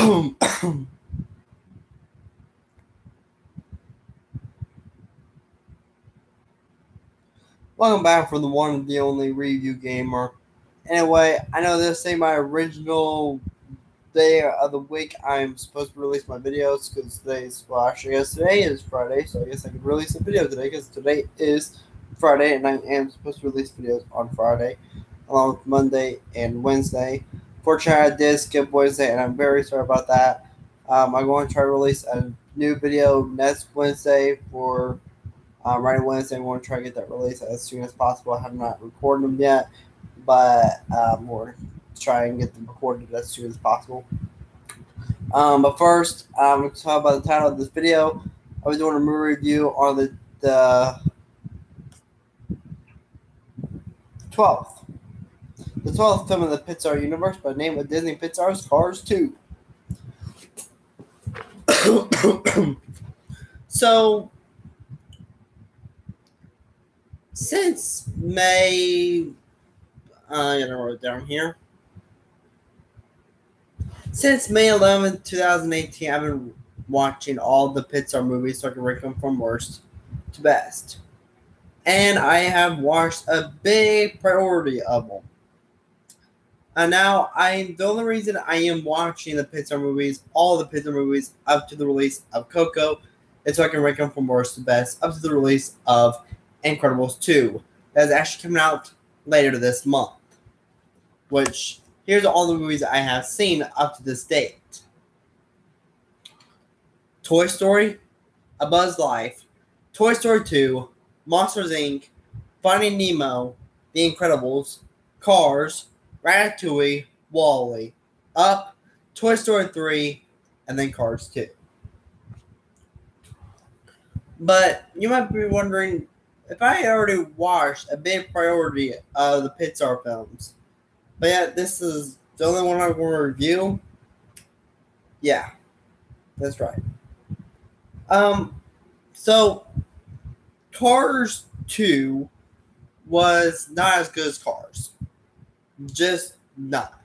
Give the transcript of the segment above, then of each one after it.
Welcome back for the one and the only review gamer. Anyway, I know this ain't my original day of the week I'm supposed to release my videos because today is Friday, so I guess I could release a video today because today is Friday and I am supposed to release videos on Friday along with Monday and Wednesday. Fortunately, I did skip Wednesday and I'm very sorry about that. I'm going to try to release a new video next Wednesday for right Wednesday. I'm going to try to get that released as soon as possible. I have not recorded them yet, but we'll try and get them recorded as soon as possible. But first, I'm going to talk about the title of this video. I was doing a movie review on the 12th. The 12th film in the Pixar universe by the name of Disney Pixar's Cars 2. So, since May, I gotta write it down here. Since May 11th, 2018, I've been watching all the Pixar movies so I can rank them from worst to best. And I have watched a big priority of them. And now, the only reason I am watching the Pixar movies, all the Pixar movies, up to the release of Coco, is so I can rank them from worst to best, up to the release of Incredibles 2. That is actually coming out later this month. Which, here's all the movies I have seen up to this date. Toy Story, A Bug's Life, Toy Story 2, Monsters, Inc., Finding Nemo, The Incredibles, Cars, Ratatouille, WALL-E, Up, Toy Story 3, and then Cars 2. But you might be wondering, if I already watched a big priority of the Pixar films, but yet this is the only one I'm going to review, yeah, that's right. So, Cars 2 was not as good as Cars. Just not.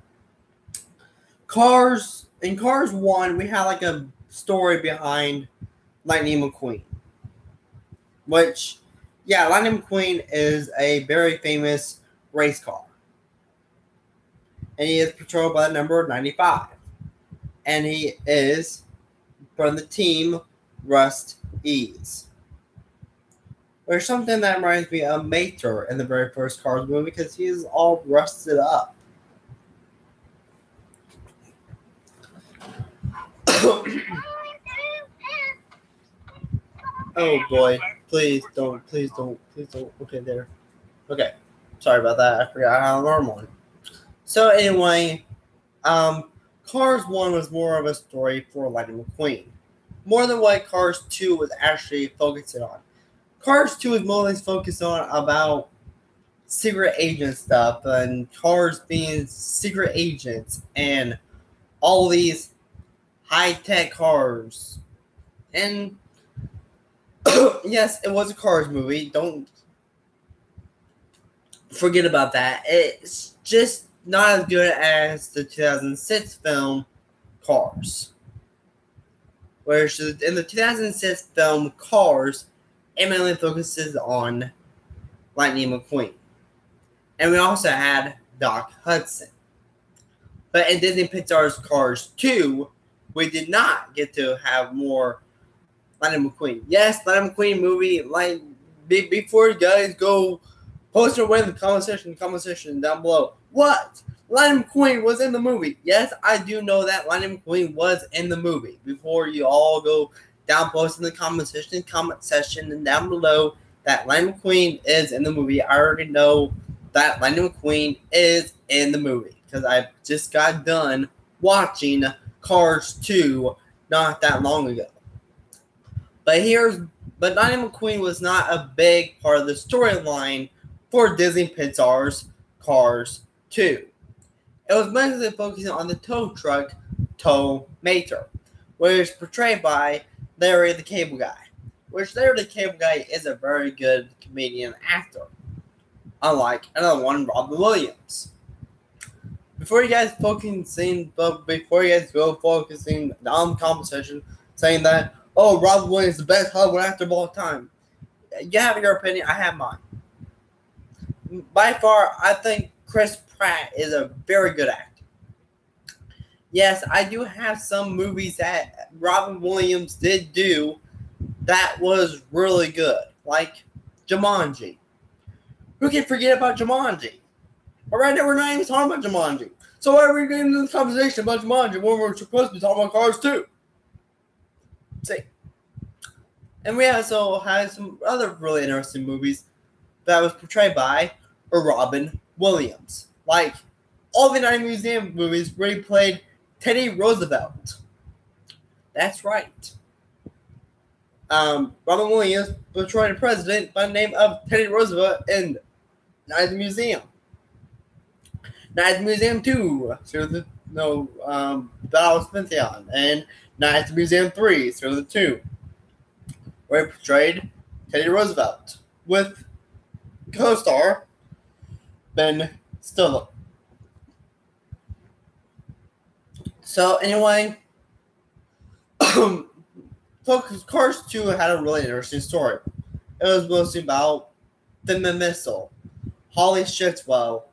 In Cars 1, we had like a story behind Lightning McQueen. Which, yeah, Lightning McQueen is a very famous race car. And he is patrolled by the number 95. And he is from the team Rust Ease. There's something that reminds me of Mater in the very first Cars movie because he is all rusted up. Oh boy. Please don't. Okay, there. Okay. Sorry about that. I forgot how to alarm on. So anyway, Cars 1 was more of a story for Lightning McQueen. More than what Cars 2 was actually focusing on. Cars 2 is mostly focused on about secret agent stuff and cars being secret agents and all these high-tech cars. And yes, it was a Cars movie. Don't forget about that. It's just not as good as the 2006 film Cars. Whereas in the 2006 film Cars, it mainly focuses on Lightning McQueen. And we also had Doc Hudson. But in Disney Pixar's Cars 2, we did not get to have more Lightning McQueen. Yes, Lightning McQueen movie, before you guys go post away in the comment section down below. What? Lightning McQueen was in the movie. Yes, I do know that Lightning McQueen was in the movie. Before you all go down post in the comment section and down below that Lightning McQueen is in the movie. I already know that Lightning McQueen is in the movie because I just got done watching Cars 2 not that long ago. But Lightning McQueen was not a big part of the storyline for Disney Pixar's Cars 2. It was mostly focusing on the tow truck, Tow Mater, which is portrayed by Larry the Cable Guy, which Larry the Cable Guy is a very good comedian actor, unlike another one, Robin Williams. before you guys go focusing on competition, saying that, oh, Robin Williams is the best Hollywood actor of all time. You have your opinion, I have mine. By far, I think Chris Pratt is a very good actor. Yes, I do have some movies that Robin Williams did do that was really good, like Jumanji. Who can forget about Jumanji? But right now, we're not even talking about Jumanji. So why are we getting into this conversation about Jumanji when we're supposed to be talking about Cars 2? See. And we also had some other really interesting movies that was portrayed by Robin Williams. Like all the 90 Museum movies where he played Teddy Roosevelt. That's right. Robin Williams portrayed a president by the name of Teddy Roosevelt in Night at the Museum. Night at the Museum 2, Battle of Pantheon, and Night at the Museum 3, Zero the Tomb, where he portrayed Teddy Roosevelt with co-star Ben Stiller. So anyway, Cars 2 had a really interesting story. It was mostly about the Missile, Holly Shitwell,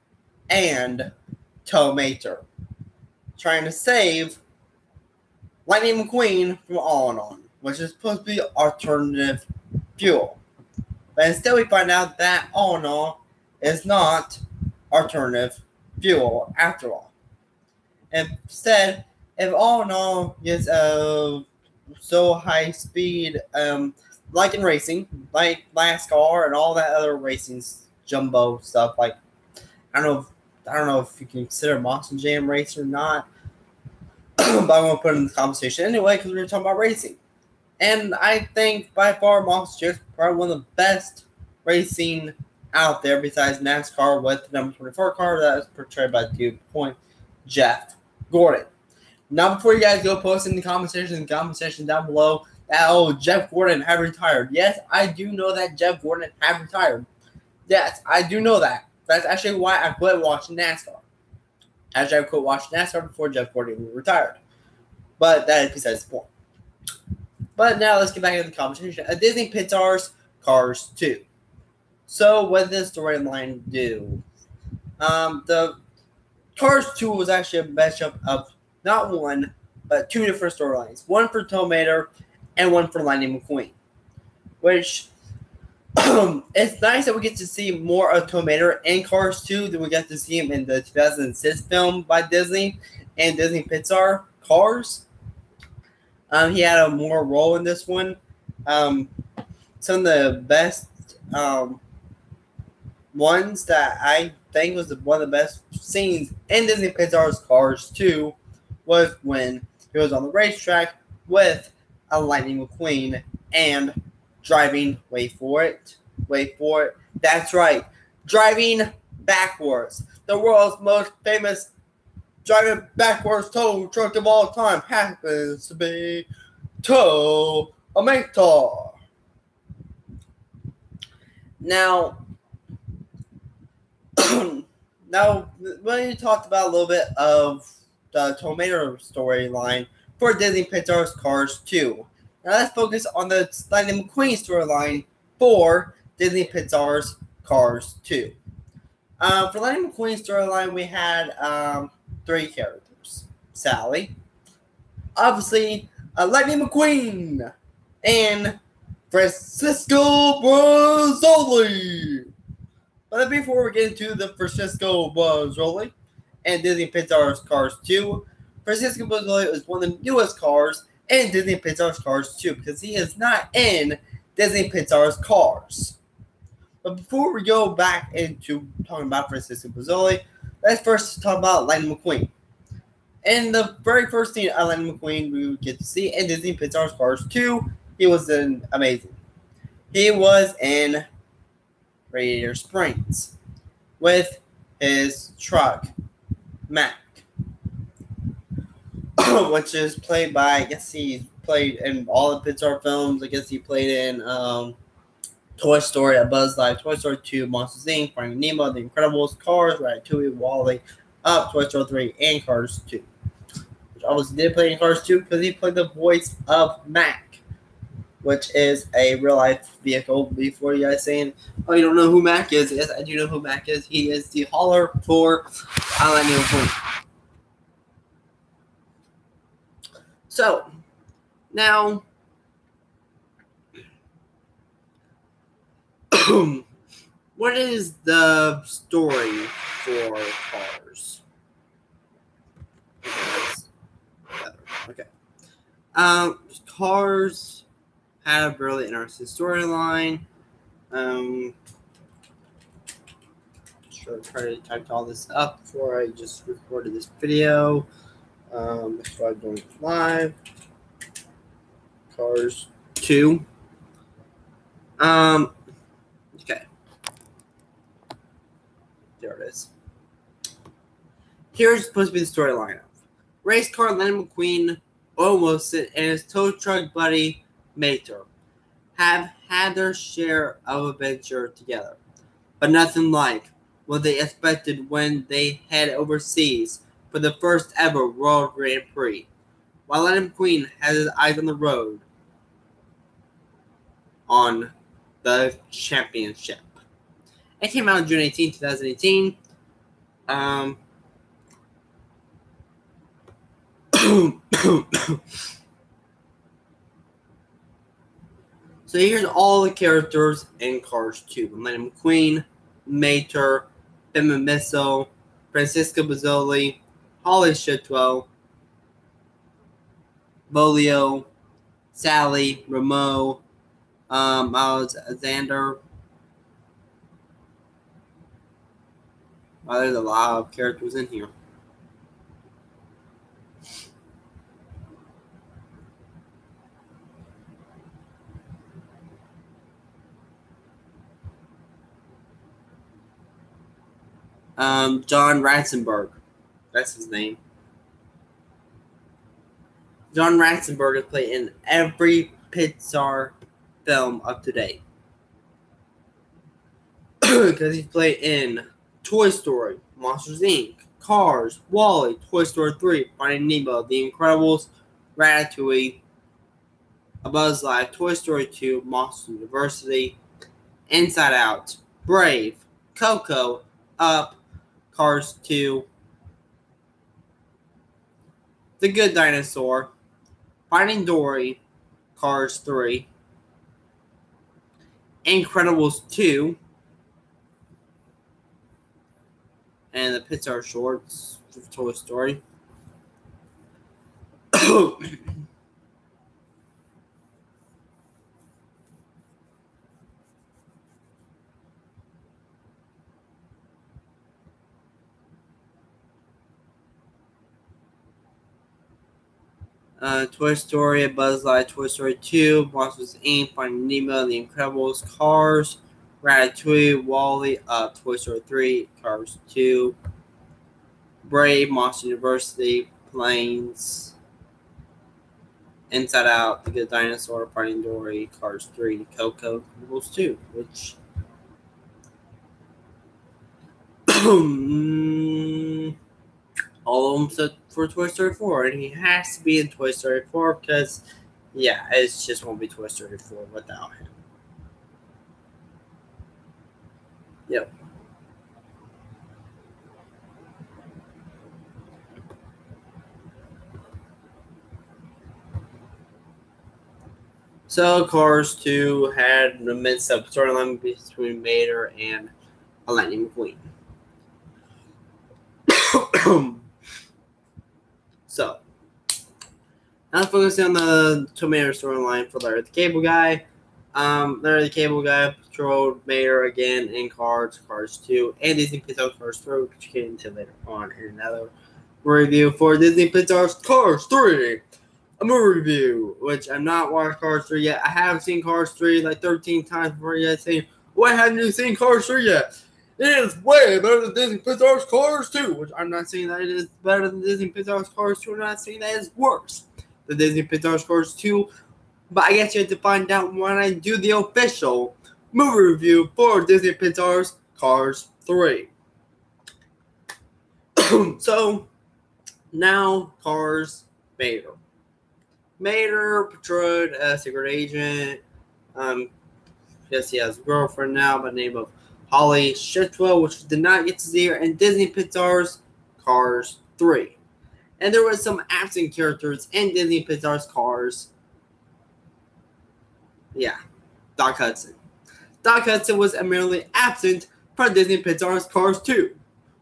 and Tow Mater trying to save Lightning McQueen from All in On, which is supposed to be alternative fuel. But instead we find out that All in All is not alternative fuel after all. Instead, if All in All is so high speed, like in racing, like NASCAR and all that other racing jumbo stuff, like I don't know if you can consider Monster Jam race or not, but I'm gonna put it in the conversation anyway because we're talking about racing. And I think by far Monster Jam is probably one of the best racing out there besides NASCAR with the number 24 car that is portrayed by the point Jeff Gordon. Now, before you guys go post in the comment section down below that, Jeff Gordon had retired. Yes, I do know that Jeff Gordon had retired. Yes, I do know that. That's actually why I quit watching NASCAR. Actually, I quit watching NASCAR before Jeff Gordon retired. But that is besides the point. But now let's get back into the conversation. Disney Pixar's Cars 2. So what did this storyline do? The Cars 2 was actually a mashup of not one, but two different storylines. One for Tow Mater and one for Lightning McQueen. Which, it's nice that we get to see more of Tow Mater in Cars 2 than we got to see him in the 2006 film by Disney and Disney Pixar, Cars. He had a more role in this one. Some of the best ones that I think was one of the best scenes in Disney Pixar's Cars 2 was when he was on the racetrack with a Lightning McQueen and driving, wait for it, that's right, driving backwards. The world's most famous driving backwards tow truck of all time happens to be Tow Mater. Now, when you talked about a little bit of the Tow Mater storyline for Disney Pixar's Cars 2. Now let's focus on the Lightning McQueen storyline for Disney Pixar's Cars 2. For Lightning McQueen's storyline, we had three characters. Sally, obviously, Lightning McQueen, and Francisco Brazzoli. But before we get into the Francisco Brazzoli and Disney Pixar's Cars 2, Francisco Brazzoli is one of the newest cars in Disney Pixar's Cars 2 because he is not in Disney Pixar's Cars. But before we go back into talking about Francisco Brazzoli, let's first talk about Lightning McQueen. In the very first scene of Lightning McQueen we would get to see in Disney Pixar's Cars 2, he was amazing. He was in Radiator Springs with his truck, Mac, which is played by, I guess he played in all the Pixar films. I guess he played in Toy Story, A Buzz Life, Toy Story 2, Monsters Inc., Finding Nemo, The Incredibles, Cars, Ratatouille, WALL-E, Up, Toy Story 3, and Cars 2. Which obviously did play in Cars 2 because he played the voice of Mac, which is a real-life vehicle. Before you guys saying, oh, you don't know who Mac is. Yes, I do know who Mac is. He is the hauler for Lightning McQueen. So, now, what is the story for Cars? Okay. Cars had a really interesting storyline. Try to type all this up before I just recorded this video. Before I'm doing it live. Cars 2. Okay. There it is. Here's supposed to be the storyline of race car Lightning McQueen, Owen Wilson, and his tow truck buddy Mater have had their share of adventure together, but nothing like what they expected when they head overseas for the first ever World Grand Prix. While Lightning McQueen has his eyes on the road on the championship. It came out June 18, 2018. So here's all the characters in Cars 2. Lightning McQueen, Mater, Ben Missile, Francisco Bozzoli, Holly Shitwell, Bolio, Sally, Ramo, Alexander. Wow, there's a lot of characters in here. John Ratzenberg. That's his name. John Ratzenberg has played in every Pixar film up to date. Because he's played in Toy Story, Monsters Inc., Cars, WALL-E, Toy Story 3, Finding Nemo, The Incredibles, Ratatouille, A Buzz Life, Toy Story 2, Monsters University, Inside Out, Brave, Coco, Up, Cars 2, The Good Dinosaur, Finding Dory, Cars 3, Incredibles 2, and the Pixar shorts of Toy Story. Toy Story, Buzz Lightyear, Toy Story 2, Monsters Inc., Finding Nemo, The Incredibles, Cars, Ratatouille, WALL-E, Toy Story 3, Cars 2, Brave, Monsters University, Planes, Inside Out, The Good Dinosaur, Finding Dory, Cars 3, Coco, Incredibles 2, which all of them set for Toy Story 4, and he has to be in Toy Story 4 because, yeah, it just won't be Toy Story 4 without him. Yep. So, Cars 2 had a mix-up storyline between Mater and Lightning McQueen. So, now focusing on the Tomato storyline for Larry the Cable Guy. Larry the Cable Guy patrolled Mater again in Cars 2, and Disney Pixar's Cars 3, which we'll get into later on in another review for Disney Pixar's Cars 3. A movie review, which I'm not watched Cars 3 yet. I have seen Cars 3 like 13 times before you guys saying, why haven't you seen Cars 3 yet? It is way better than Disney Pixar's Cars 2, which I'm not saying that it is better than Disney Pixar's Cars 2. I'm not saying that it's worse than Disney Pixar's Cars 2. But I guess you have to find out when I do the official movie review for Disney Pixar's Cars 3. So now Cars Mater. Mater portrayed a secret agent. Yes, he has a girlfriend now by the name of Holly Shitwell, which we did not get to see her in Disney Pixar's Cars 3. And there was some absent characters in Disney Pixar's Cars. Yeah, Doc Hudson. Doc Hudson was merely absent from Disney Pixar's Cars 2,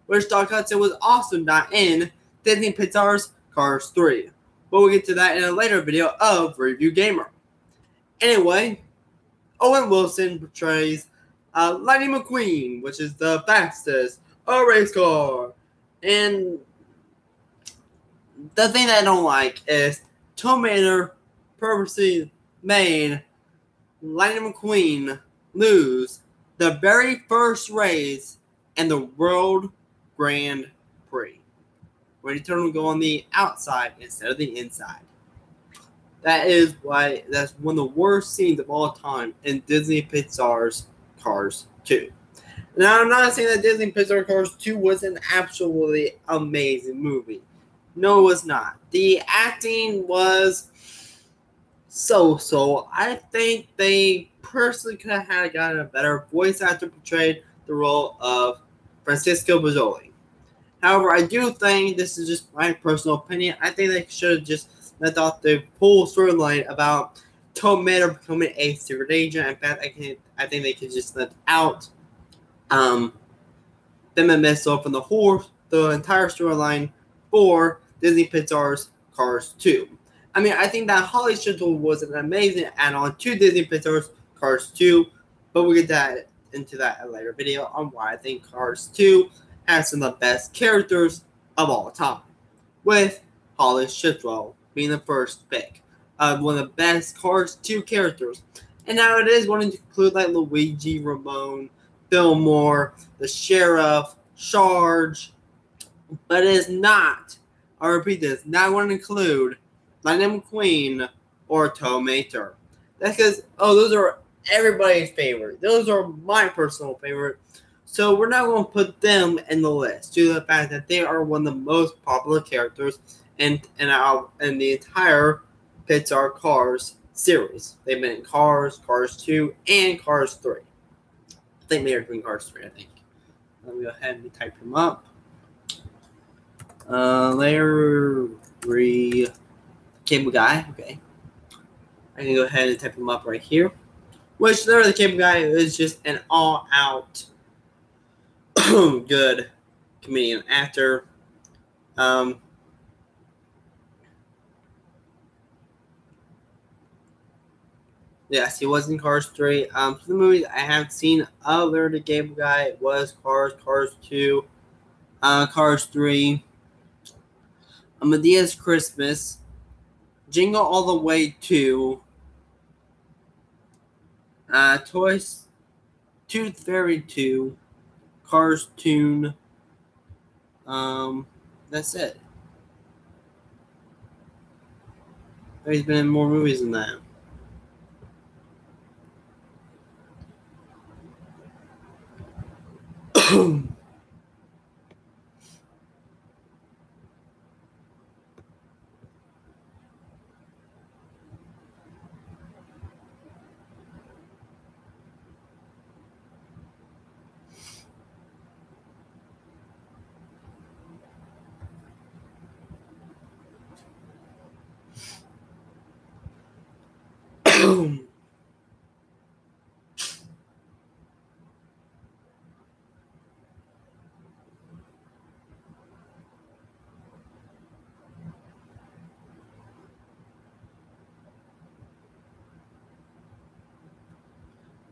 which Doc Hudson was also not in Disney Pixar's Cars 3. But we'll get to that in a later video of Review Gamer. Anyway, Owen Wilson portrays Lightning McQueen, which is the fastest race car. And the thing that I don't like is Tom Mater purposely made Lightning McQueen lose the very first race in the World Grand Prix, where he turned to go on the outside instead of the inside. That's one of the worst scenes of all time in Disney Pixar's Cars 2. Now, I'm not saying that Disney Pixar Cars 2 was an absolutely amazing movie. No, it was not. The acting was so. I think they personally could have gotten a better voice actor portrayed the role of Francisco Bozzoli. However, I do think, this is just my personal opinion, I think they should have just let out the whole storyline about Tom Mater becoming a secret agent. In fact, I think they could just let out them and Missile from the entire storyline for Disney Pixar's Cars 2. I mean, I think that Holly Shuttle was an amazing add-on to Disney Pixar's Cars 2, but we'll get into that in a later video on why I think Cars 2 has some of the best characters of all time, with Holly Shitwell being the first pick. One of the best Cars 2 characters. And now it is going to include like Luigi, Ramon, Fillmore, the Sheriff, Charge, but it is not, I repeat this, not going to include Lightning McQueen or Tom Mater. That's because, those are everybody's favorite. Those are my personal favorite. So we're not going to put them in the list due to the fact that they are one of the most popular characters in the entire Pixar Cars series. They've been in Cars, Cars 2, and Cars 3. I think maybe in Cars 3, I think. Let me go ahead and type them up. Larry Cable Guy. Okay. I can go ahead and type them up right here. Which Larry the Cable Guy is just an all-out good comedian actor. Yes, he was in Cars 3. For the movies I have seen other the Cable Guy was Cars, Cars 2, Cars 3, Medea's Christmas, Jingle All the Way 2, Toys, Tooth Fairy 2, Cars Tune. That's it. He's been in more movies than that.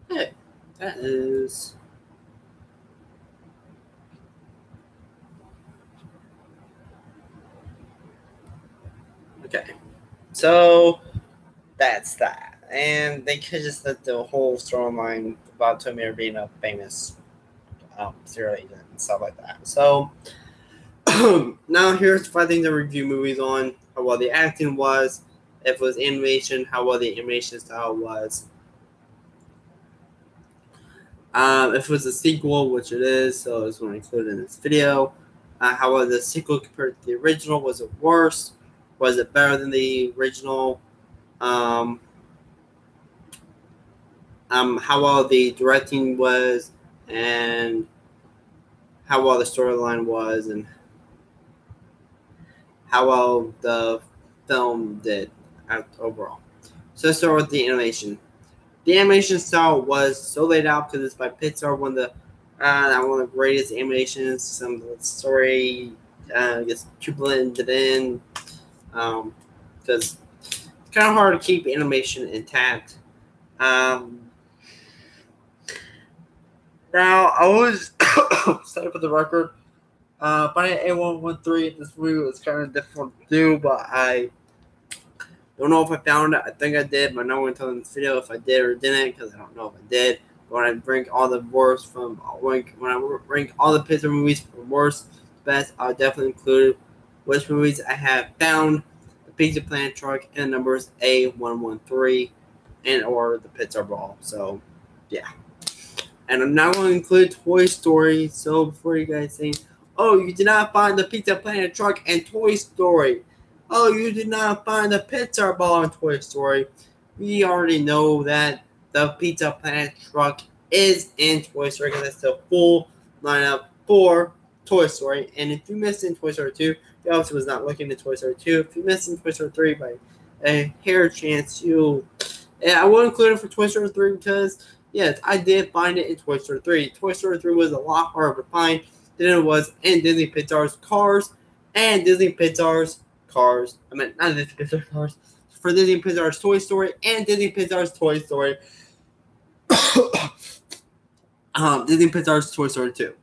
Hey, that is... Okay, so that's that. And they could just let the whole storyline about Tom Mater being a famous serial agent and stuff like that. So, now here's 5 things to review movies on. How well the acting was, if it was animation, how well the animation style was. If it was a sequel, which it is, so I just want to include it in this video. How was the sequel compared to the original? Was it worse? Was it better than the original? How well the directing was, and how well the storyline was, and how well the film did overall. So let's start with the animation. The animation style was so laid out because it's by Pixar, one of the greatest animations. Some of the story gets too blended in because it's kind of hard to keep animation intact. Now, I was sorry for the record. Finding A113 in this movie was kind of difficult to do, but I don't know if I found it. I think I did, but I'm not going to tell in this video if I did or didn't because I don't know if I did. But when I rank all the worst when I rank all the Pixar movies from worst to best, I'll definitely include which movies I have found, the Pizza Planet truck, and the numbers A113, and or the Pixar Ball. So, yeah. And I'm not going to include Toy Story. So before you guys say, oh, you did not find the Pizza Planet truck and Toy Story. Oh, you did not find the Pixar Ball in Toy Story. We already know that the Pizza Planet truck is in Toy Story because that's the full lineup for Toy Story. And if you missed in Toy Story 2, you obviously was not looking at Toy Story 2. If you missed in Toy Story 3 by a hair chance, I will include it for Toy Story 3 because, yes, I did find it in Toy Story 3. Toy Story 3 was a lot harder to find than it was in Disney Pixar's Cars and Disney Pixar's Cars. I meant not Disney Pixar's Cars. For Disney Pixar's Toy Story and Disney Pixar's Toy Story. Disney Pixar's Toy Story 2.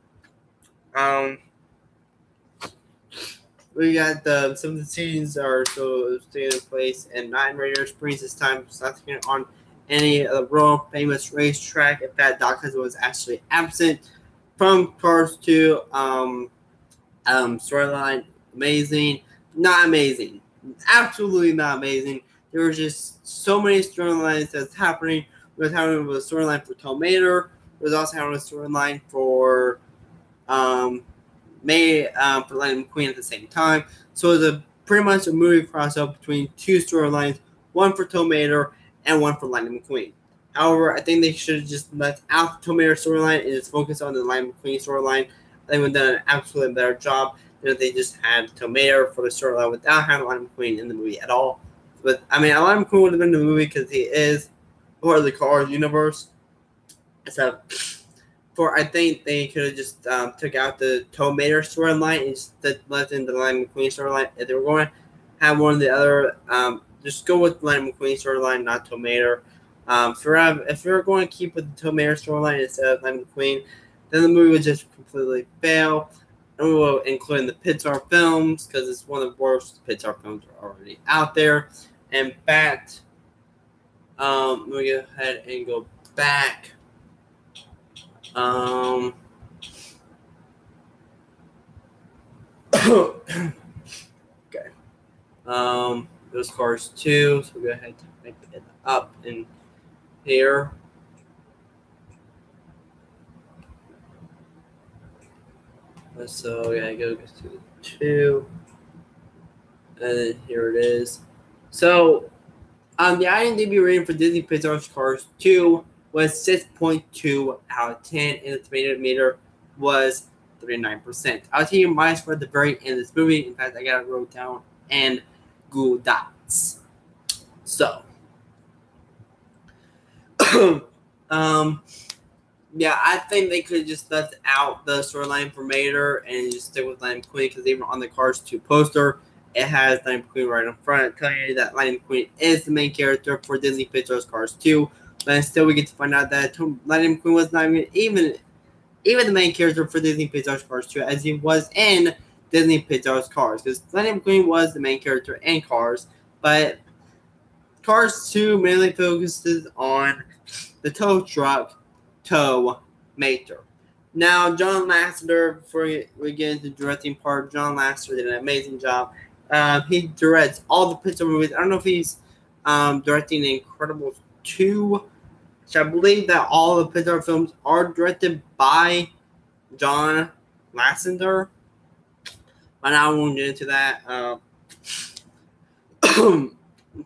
We got some of the scenes are so staying in place, and Nine Raiders brings this time starting on any of the world famous racetrack. In fact, Doc Hudson was actually absent from Cars 2. Storyline, amazing. Not amazing. Absolutely not amazing. There were just so many storylines that's happening. We was having a storyline for Tom Mater. We was also having a storyline for for Lightning McQueen at the same time. So it was pretty much a movie crossover between two storylines, one for Tom Mater and one for Lightning McQueen. However, I think they should have just left out the Tom Mater storyline and just focus on the Lightning McQueen storyline. They would have done an absolutely better job than if they just had Tom Mater for the storyline without having Lightning McQueen in the movie at all. But I mean, Lightning McQueen would have been in the movie because he is part of the Cars universe. So, I think they could have just took out the Tom Mater storyline and just left in the Lightning McQueen storyline. If they were going to have one of the other, just go with the Lightning McQueen storyline, not Tom Mater. If you're going to keep with the Tom Mater storyline instead of Lightning McQueen, then the movie would just completely fail. And we will include in the Pixar Films because it's one of the worst Pixar films are already out there. In fact, let me go ahead and go back. Okay. Those Cars 2. So we'll go ahead and make it up in here. So yeah, go to 2, and then here it is. So, the IMDb rating for Disney Pixar's Cars 2 was 6.2 out of 10, and the tomato meter was 39%. I'll tell you my score at the very end of this movie. In fact, I got it wrote down and Google Docs. So, yeah, I think they could have just left out the storyline for Mater and just stick with Lightning McQueen because even on the Cars 2 poster, it has Lightning McQueen right in front, telling you that Lightning McQueen is the main character for Disney Pixar's Cars 2. But still, we get to find out that Lightning McQueen was not even the main character for Disney Pixar's Cars 2, as he was in Disney Pixar's Cars. Because Lightning McQueen was the main character in Cars, but Cars 2 mainly focuses on the tow truck, Tow Mater. Now, John Lasseter, before we get into the directing part, John Lasseter did an amazing job. He directs all the Pixar movies. I don't know if he's directing Incredibles 2, which I believe that all the Pixar films are directed by John Lasseter. but I won't get into that.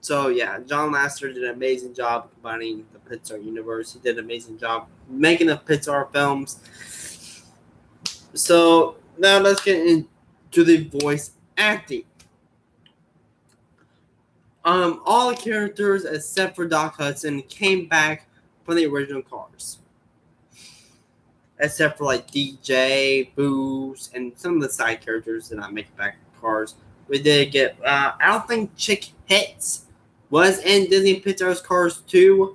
So yeah, John Lasseter did an amazing job combining the Pixar universe. He did an amazing job making the Pixar films. So now let's get into the voice acting. All the characters except for Doc Hudson came back from the original Cars, except for like DJ, Booze, and some of the side characters did not make it back to Cars. We did get. I don't think Chick Hits was in Disney Pixar's Cars 2.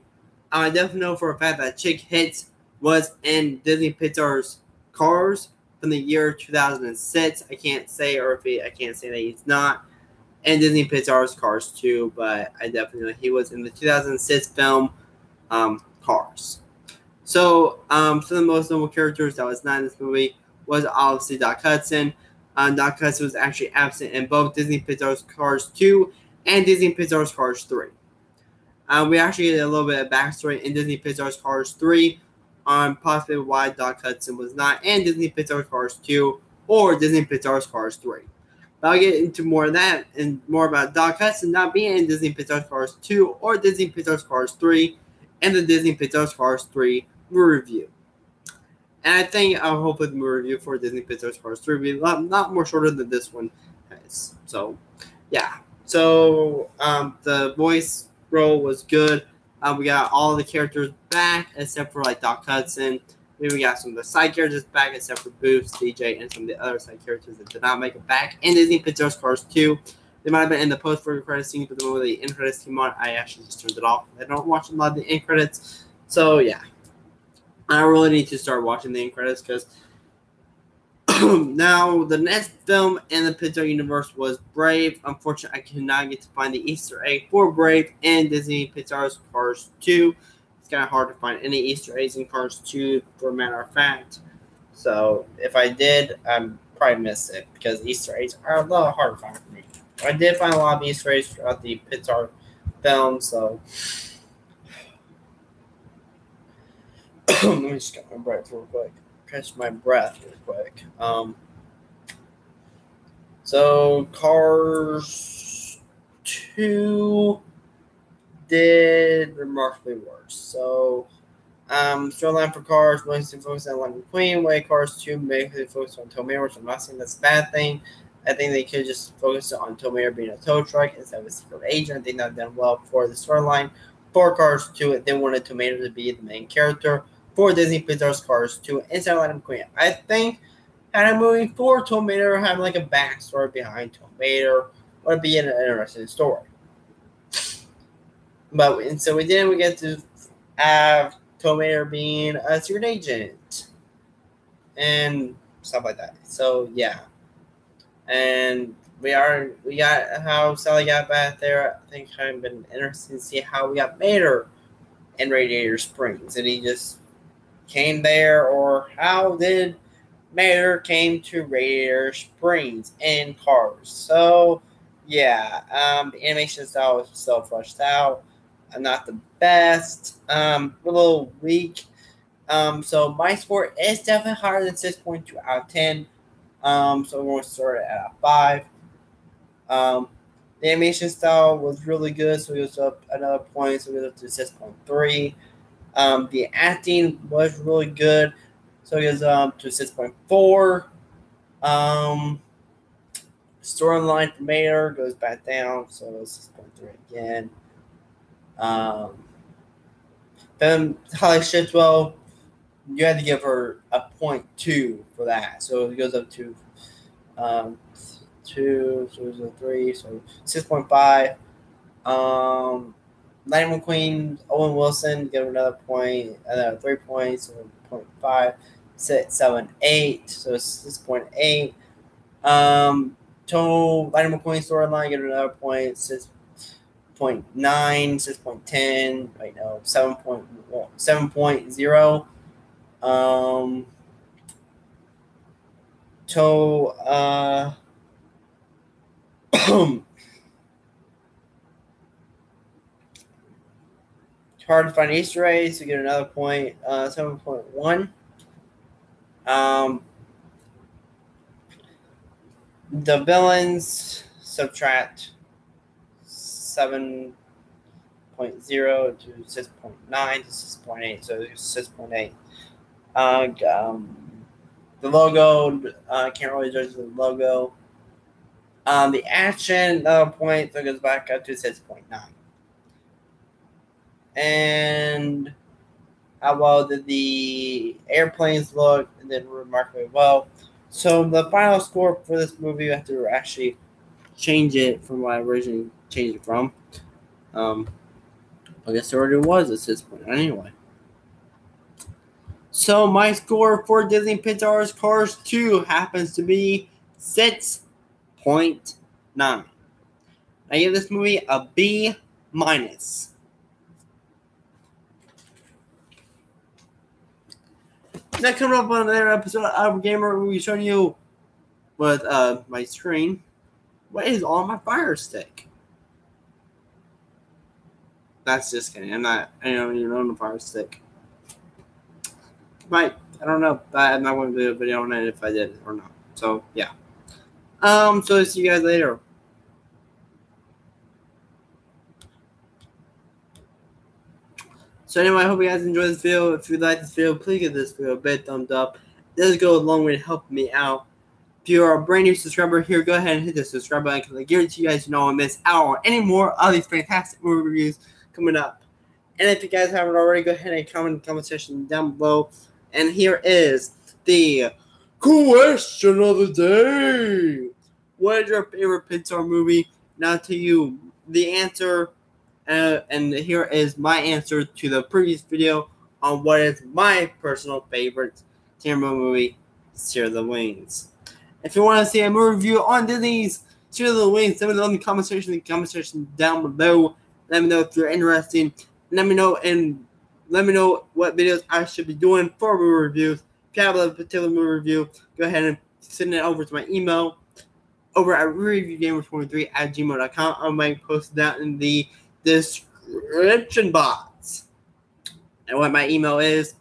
I definitely know for a fact that Chick Hits was in Disney Pixar's Cars from the year 2006. I can't say that he's not in Disney Pixar's Cars 2, but I definitely know he was in the 2006 film Cars. So some of the most notable characters that was not in this movie was obviously Doc Hudson. Doc Hudson was actually absent in both Disney Pixar's Cars 2 and Disney Pixar's Cars 3. We actually get a little bit of backstory in Disney Pixar's Cars 3 on possibly why Doc Hudson was not in Disney Pixar's Cars 2 or Disney Pixar's Cars 3. But I'll get into more of that and more about Doc Hudson not being in Disney Pixar's Cars 2 or Disney Pixar's Cars 3 and the Disney Pixar's Cars 3 review. And I think I'll hopefully the review for Disney Pixar's Cars 3 will be a lot more shorter than this one has. So, yeah. So, the voice role was good. We got all the characters back except for like Doc Hudson. Then we got some of the side characters back except for Boost, DJ, and some of the other side characters that did not make it back in Disney Pixar's Cars 2. They might have been in the post-credit scene, but the moment the end credits came on, I actually just turned it off. I don't watch a lot of the end credits. So, yeah. I really need to start watching the end credits because now the next film in the Pixar universe was Brave. Unfortunately, I could not get to find the Easter egg for Brave in Disney Pixar's Cars 2. It's kind of hard to find any Easter eggs in Cars 2, for a matter of fact. So if I did, I probably missed it because Easter eggs are a little hard to find for me. I did find a lot of Easter eggs throughout the Pixar films, so let me just get my breath real quick. Catch my breath real quick. So Cars 2 did remarkably worse. So storyline for Cars, Winston focused on Lightning McQueen, way Cars 2 basically focused on Tow Mayer, which I'm not saying that's a bad thing. I think they could just focus on Tow Mayer being a tow truck instead of a secret agent. I think that done well for the storyline. For Cars 2, they wanted Tow Mayer to be the main character for Disney Pixar's Cars 2 instead of Lightning McQueen. I think had a movie for Tow Mayer having like a backstory behind Tow Mayer would be an interesting story. But and so we didn't. We get to have Tow Mayer being a secret agent and stuff like that. So yeah, and we got how Sally got back there. I think I've been interested to see how we got Mater in Radiator Springs, and he just came there, or how did Mater came to Radiator Springs in Cars. So yeah, the animation style was so fleshed out. Not the best. A little weak. So my score is definitely higher than 6.2 out of 10. So we're going to start it at a 5. The animation style was really good, so it goes up another point, so it goes up to 6.3. The acting was really good, so it goes up to 6.4. Storyline for Mater goes back down, so it's 6.3 again. Then Holly Shitwell, you had to give her a 0.2 for that, so it goes up to 2, so it was a 3, so 6.5. Lightning McQueen, Owen Wilson, give another point, another 3 points, so 0.5, 6, 7, 8, so it's 6.8. Total Lightning McQueen storyline, get another point, 6.9, 6.10, wait, no, 7.0. Hard to find Easter eggs, so get another point, 7.1. The villains subtract 7.0 to 6.9 to 6.8, so 6.8. The logo, can't really judge the logo. The action point, so it goes back up to 6.9. And how well did the airplanes look? It did remarkably well. So the final score for this movie, I have to actually change it from what I originally changed it from. I guess it already was at 6.9 anyway. So my score for Disney Pixar's Cars 2 happens to be 6.9. I give this movie a B-. Next coming up on another episode of Gamer, we'll be showing you with my screen what is on my Fire Stick. That's just kidding. I don't even own a Fire Stick. I don't know. I'm not going to do a video on it if I did or not. So yeah. So see you guys later. So anyway, I hope you guys enjoyed this video. If you like this video, please give this video a big thumbs up. It does go a long way to help me out. If you are a brand new subscriber here, go ahead and hit the subscribe button because I guarantee you guys don't miss out on any more of these fantastic movie reviews coming up. And if you guys haven't already, go ahead and comment in the comment section down below. And here is the question of the day. What is your favorite Pixar movie? Now to you, the answer. And here is my answer to the previous video on what is my personal favorite camera movie, Share the Wings. If you want to see a movie review on Disney's Share the Wings, let me know in the comment section down below. Let me know if you're interested. Let me know what videos I should be doing for movie reviews. If you have a particular movie review, go ahead and send it over to my email over at reviewgamer23@gmail.com. I might post that in the description box and what my email is.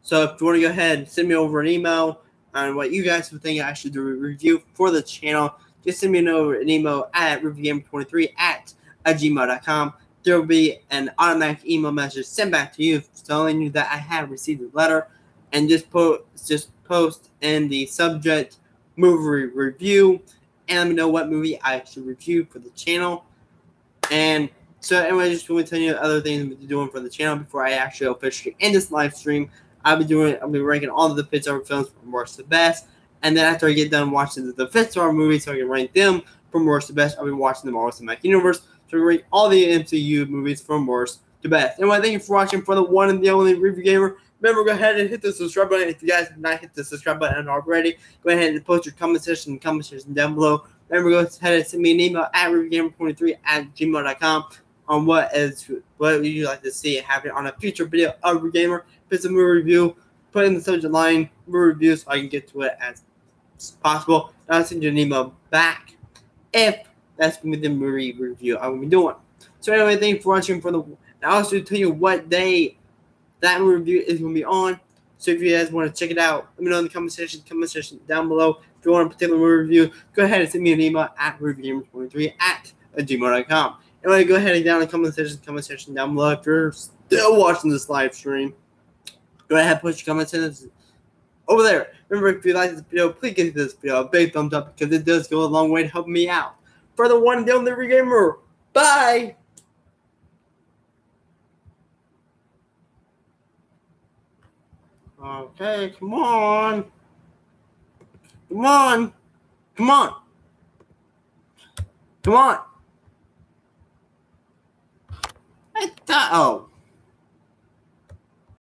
So if you want to go ahead and send me over an email on what you guys would think I should do a review for the channel, just send me an email at reviewgamer23@gmail.com. There will be an automatic email message sent back to you telling you that I have received the letter, and just post in the subject movie review and let me know what movie I should review for the channel. And so anyway, just want to tell you other things I'm doing for the channel before I actually officially end this live stream. I'll be ranking all of the Pixar films from worst to best, and then after I get done watching the Pixar movies, so I can rank them from worst to best, I'll be watching them all in my universe. So we rank all the MCU movies from worst to best. Anyway, thank you for watching for the one and the only Review Gamer. Remember, go ahead and hit the subscribe button. If you guys have not hit the subscribe button already, go ahead and post your comment section down below. Remember, go ahead and send me an email at reviewgamer23@gmail.com on what would you like to see happen on a future video of Review Gamer. If it's a movie review, put in the subject line movie review so I can get to it as possible. I'll send you an email back if that's going to be the movie review I will be doing. So anyway, thank you for watching. I also tell you what day that movie review is going to be on. So if you guys want to check it out, let me know in the comment section down below. If you want a particular movie review, go ahead and send me an email at reviewgamer23@gmail.com. Anyway, go ahead and down in the comment section down below. If you're still watching this live stream, go ahead and put your comments in over there. Remember, if you like this video, please give this video a big thumbs up because it does go a long way to help me out. For the one and the only Review Gamer, bye! Okay, come on. Come on. Come on. Come on. Oh.